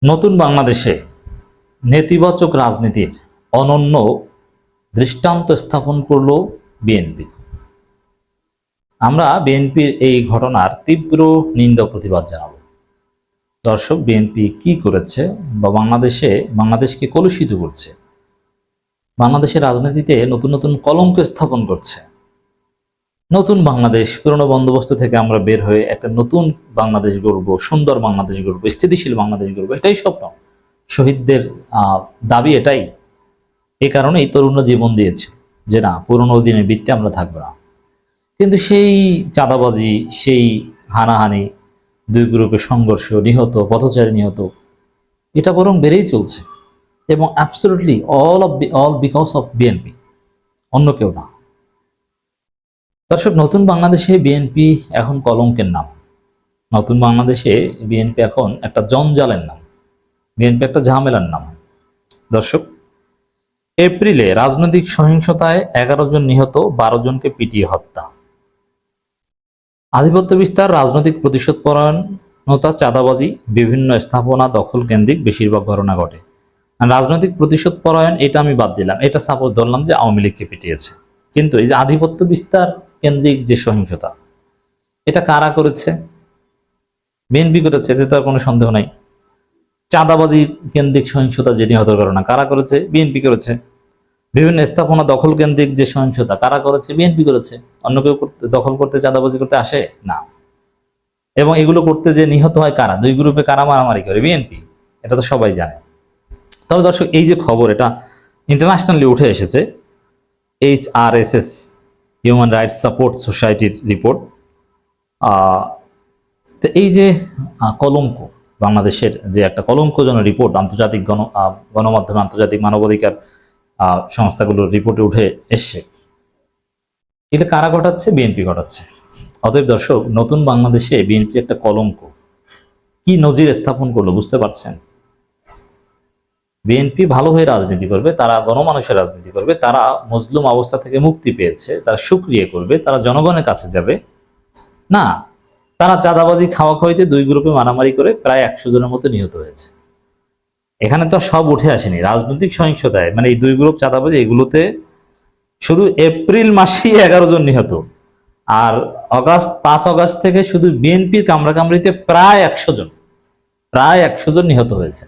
নতুন বাংলাদেশে নেতিবাচক রাজনীতির অনন্য দৃষ্টান্ত স্থাপন করল বিএনপি। আমরা বিএনপির এই ঘটনার তীব্র নিন্দা প্রতিবাদ জানাব। দর্শক, বিএনপি কি করেছে বা বাংলাদেশকে কলুষিত করছে, বাংলাদেশের রাজনীতিতে নতুন নতুন কলঙ্ক স্থাপন করছে। নতুন বাংলাদেশ, পুরনো বন্দোবস্ত থেকে আমরা বের হয়ে একটা নতুন বাংলাদেশ গড়ব, সুন্দর বাংলাদেশ গড়ব, স্থিতিশীল বাংলাদেশ গড়ব, এটাই স্বপ্ন। শহীদদের দাবি এটাই। এই কারণেই তরুণরা জীবন দিয়েছে যে না, পুরনো দিনের বৃত্তে আমরা থাকবো না। কিন্তু সেই চাঁদাবাজি, সেই হানাহানি, দুই গ্রুপের সংঘর্ষ, নিহত, পথচারী নিহত, এটা বরং বেড়েই চলছে। এবং absolutely all because of BNP, অন্য কেউ না। দর্শক, নতুন বাংলাদেশে বিএনপি এখন কলঙ্কের নাম। নতুন বাংলাদেশে বিএনপি এখন একটা জঞ্জালের নাম, বিএনপি একটা ঝামেলার নাম। দর্শক, এপ্রিলে রাজনৈতিক সহিংসতায় 11 জন নিহত, 12 জনকে পিটিয়ে হত্যা। আধিপত্য বিস্তার, রাজনৈতিক প্রতিশোধ পরায়ণতা, চাঁদাবাজি, বিভিন্ন স্থাপনা দখল কেন্দ্রিক বেশিরভাগ ঘটনা ঘটে। রাজনৈতিক প্রতিশোধ পরায়ণ এটা আমি বাদ দিলাম, এটা সাপোজ ধরলাম যে আওয়ামী লীগকে পিটিয়েছে। কিন্তু এই যে আধিপত্য বিস্তার কেন্দ্রিক যে সহিংসতা, এটা কারা করেছে? বিএনপি করেছে, এতে তো আর কোনো সন্দেহ নাই। চাঁদাবাজি কেন্দ্রিক সহিংসতা যে নিহতের ঘটনা, কারা করেছে? বিএনপি করেছে। বিভিন্ন স্থাপনা দখল কেন্দ্রিক যে সহিংসতা, কারা করেছে? বিএনপি করেছে। অন্য কেউ দখল করতে, চাঁদাবাজি করতে আসে না। এবং এগুলো করতে যে নিহত হয় কারা? দুই গ্রুপে কারা মারামারি করে? বিএনপি। এটা তো সবাই জানে। তবে দর্শক, এই যে খবর, এটা ইন্টারন্যাশনালি উঠে এসেছে, HRSS, হিউম্যান রাইটস সাপোর্ট সোসাইটির রিপোর্ট। তো এই যে কলঙ্ক, বাংলাদেশের যে একটা কলঙ্কজনক রিপোর্ট আন্তর্জাতিক গণমাধ্যমে, আন্তর্জাতিক মানবাধিকার সংস্থাগুলোর রিপোর্টে উঠে এসছে, এটা কারা ঘটাচ্ছে? বিএনপি ঘটাচ্ছে। অতএব দর্শক, নতুন বাংলাদেশে বিএনপি একটা কলঙ্ক কি নজির স্থাপন করলো বুঝতে পারছেন? বিএনপি ভালো হয়ে রাজনীতি করবে, তারা গণমানুষের রাজনীতি করবে, তারা মজলুম অবস্থা থেকে মুক্তি পেয়েছে, তারা সুক্রিয়া করবে, তারা জনগণের কাছে যাবে না। তারা চাঁদাবাজি, খাওয়া খাওয়াইতে দুই গ্রুপে মারামারি করে প্রায় 100 জনের মতো নিহত হয়েছে। এখানে তো সব উঠে আসেনি। রাজনৈতিক সহিংসতায়, মানে এই দুই গ্রুপ চাঁদাবাজি, এগুলোতে শুধু এপ্রিল মাসেই 11 জন নিহত। আর 5 অগাস্ট থেকে শুধু বিএনপির কামড়াকামড়িতে প্রায় 100 জন নিহত হয়েছে।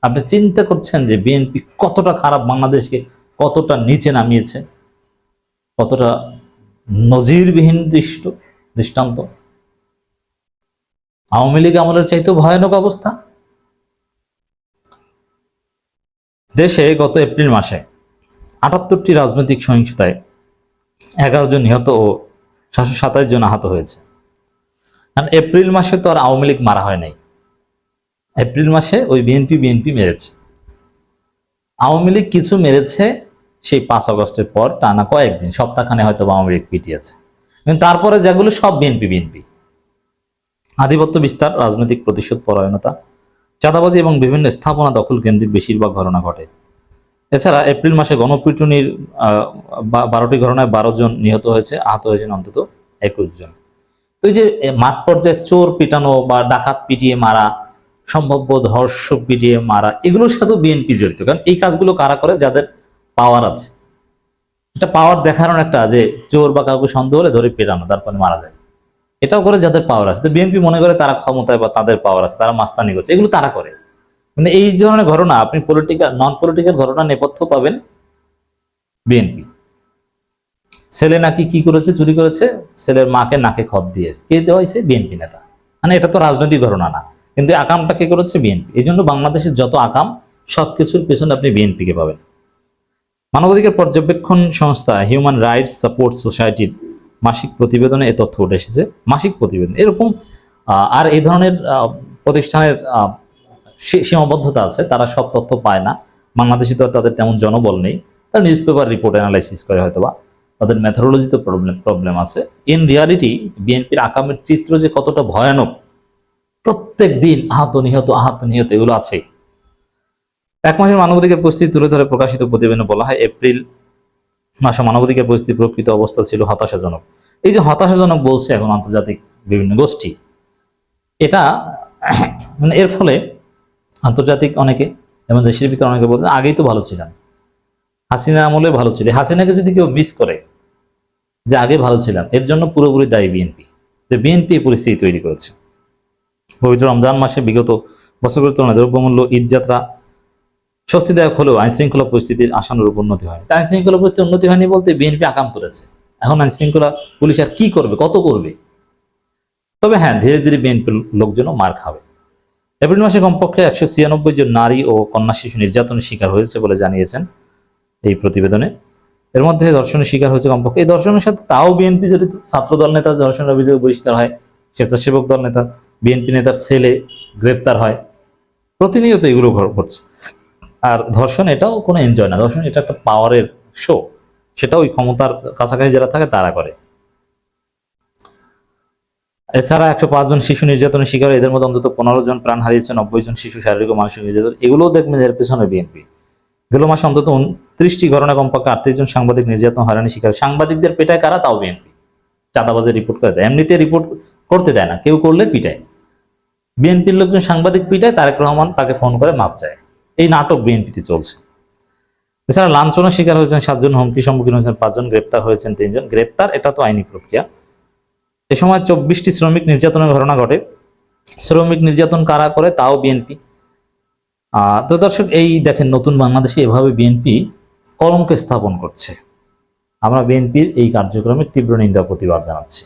আপনি চিন্তা করছেন যে বিএনপি কতটা খারাপ, বাংলাদেশকে কতটা নিচে নামিয়েছে, কতটা নজিরবিহীন দৃষ্টান্ত। আওয়ামী লীগ আমলের চাইতেও ভয়ানক অবস্থা। দেশে গত এপ্রিল মাসে 78টি রাজনৈতিক সহিংসতায় 11 জন নিহত ও 727 জন আহত হয়েছে। কারণ এপ্রিল মাসে তো আর আওয়ামী লীগ মারা হয় নাই। এপ্রিল মাসে ওই বিএনপি মেরেছে। আওয়ামী লীগ কিছু মেরেছে সেই 5 অগস্টের পর, টানা কয়েকদিন, সপ্তাহখানে হয়তো আওয়ামী লীগ পিটিয়েছে। কিন্তু তারপরে যেগুলো সব বিএনপি। আধিপত্য বিস্তার, রাজনৈতিক প্রতিশোধ পরায়ণতা, চাঁদাবাজি এবং বিভিন্ন স্থাপনা দখল কেন্দ্রিক বেশিরভাগ ঘটনা ঘটে। এছাড়া এপ্রিল মাসে গণপিটুনির 12টি ঘটনায় 12 জন নিহত হয়েছে, আহত হয়েছেন অন্তত 21 জন। তো এই যে মাঠ পর্যায়ে চোর পিটানো বা ডাকাত পিটিয়ে মারা, সম্ভাব্য ধর্ষক পিটিয়ে মারা, এগুলোর সাথে বিএনপি জড়িত। কারণ এই কাজগুলো কারা করে? যাদের পাওয়ার আছে। এটা পাওয়ার দেখানোর একটা, যে চোর বা কাউকে সন্দেহ হলে ধরে পেটানো, তারপরে মারা যায়, এটাও করে যাদের পাওয়ার আছে। তো বিএনপি মনে করে তারা ক্ষমতায় বা তাদের পাওয়ার আছে, তারা মাস্তানি করছে, এগুলো তারা করে। মানে এই ধরনের ঘটনা আপনি নন পলিটিক্যাল ঘটনা নেপথ্য পাবেন বিএনপি। ছেলে নাকি কি করেছে? চুরি করেছে, ছেলের মাকে নাকে খত দিয়েছে, কে দেওয়া হয়েছে? বিএনপি নেতা। মানে এটা তো রাজনৈতিক ঘটনা না, কিন্তু আকামটা কে করেছে? বিএনপি। এই জন্য বাংলাদেশের যত আকাম, সবকিছুর পেছনে আপনি বিএনপিকে পাবেন। মানবাধিকার পর্যবেক্ষণ সংস্থা হিউম্যান রাইটস সাপোর্ট সোসাইটির মাসিক প্রতিবেদনে এ তথ্য উঠে এসেছে। মাসিক প্রতিবেদন এরকম, আর এই ধরনের প্রতিষ্ঠানের সীমাবদ্ধতা আছে, তারা সব তথ্য পায় না। বাংলাদেশে তো তাদের তেমন জনবল নেই, তারা নিউজ পেপার রিপোর্ট অ্যানালাইসিস করে, হয়তোবা তাদের মেথোডোলজিতে প্রবলেম আছে। ইন রিয়ালিটি বিএনপির আকামের চিত্র যে কতটা ভয়ানক, প্রত্যেক দিন আহত নিহত এগুলো আছেই। 1 মাসের মানবাধিকার পরিস্থিতি তুলে ধরে প্রকাশিত প্রতিবেদনে বলা হয়, এপ্রিল মাসে মানবাধিকার পরিস্থিতি প্রকৃত অবস্থা ছিল হতাশাজনক। এই যে হতাশাজনক বলছে এখন আন্তর্জাতিক বিভিন্ন গোষ্ঠী, এটা মানে এর ফলে আন্তর্জাতিক অনেকে এবং দেশের ভিতরে অনেকে বলতেন আগেই তো ভালো ছিলাম, হাসিনা আমলে ভালো ছিল। হাসিনাকে যদি কেউ মিস করে যে আগে ভালো ছিলাম, এর জন্য পুরোপুরি দায়ী বিএনপি, যে বিএনপি পরিস্থিতি তৈরি করেছে। পবিত্র রমজান মাসে বিগত বছরের তুলনায় দ্রব্যমূল্য, ঈদযাত্রা স্বস্তিদায়ক হলেও আইন শৃঙ্খলা পরিস্থিতির আশানুরূপ উন্নতি হয়। আইন শৃঙ্খলা পরিস্থিতির উন্নতি হয়নি বলতে বিএনপি আকাম করেছে। এখন আইন শৃঙ্খলা পুলিশ আর কি করবে, কত করবে? তবে হ্যাঁ, ধীরে ধীরে বিএনপির লোকজনও মার খাবে। এপ্রিল মাসে কমপক্ষে 196 জন নারী ও কন্যা শিশু নির্যাতনের শিকার হয়েছে বলে জানিয়েছেন এই প্রতিবেদনে। এর মধ্যে ধর্ষণের শিকার হয়েছে কমপক্ষে, এই ধর্ষণের সাথে তাও বিএনপি জড়িত। ছাত্রদল নেতা ধর্ষণের অভিযোগে বহিষ্কার হয়, স্বেচ্ছাসেবক দল নেতা, বিএনপি নেতার ছেলে গ্রেপ্তার হয়। প্রতিনিয়ত এগুলো ঘটছে। আর ধর্ষণ এটাও কোনো এনজয় না, ধর্ষণ এটা একটা পাওয়ারের শো, সেটা ওই ক্ষমতার কাছাকাছি যারা থাকে তারা করে। এছাড়া 105 জন শিশু নির্যাতনের শিকার, এদের মধ্যে অন্তত 15 জন প্রাণ হারিয়েছে, 90 জন শিশু শারীরিক ও মানসিক নির্যাতন। এগুলোও দেখবেন এর পেছনে বিএনপি। গেল মাসে অন্তত 29টি ঘটনা, কমপক্ষে 38 জন সাংবাদিক নির্যাতন হয়রানি শিকার। সাংবাদিকদের পেটায় কারা? তাও বিএনপি। চাঁদাবাজের রিপোর্ট করে দেয়, এমনিতে রিপোর্ট করতে দেয় না, কেউ করলে পিটায়। বিএনপির লোকজন সাংবাদিক পিটায়, তারেক রহমান তাকে ফোন করে মাপ চায়। এই নাটক বিএনপিতে চলছে। এছাড়া লাঞ্ছনার শিকার হয়েছেন 7 জন, হুমকি সম্মুখীন হয়েছেন 5 জন, গ্রেপ্তার হয়েছেন 3 জন। গ্রেপ্তার এটা তো আইনি প্রক্রিয়া। এ সময় 24টি শ্রমিক নির্যাতনের ঘটনা ঘটে। শ্রমিক নির্যাতন কারা করে? তাও বিএনপি। তো দর্শক, এই দেখেন নতুন বাংলাদেশে এভাবে বিএনপি কলঙ্ক স্থাপন করছে। আমরা বিএনপির এই কার্যক্রমের তীব্র নিন্দা প্রতিবাদ জানাচ্ছি।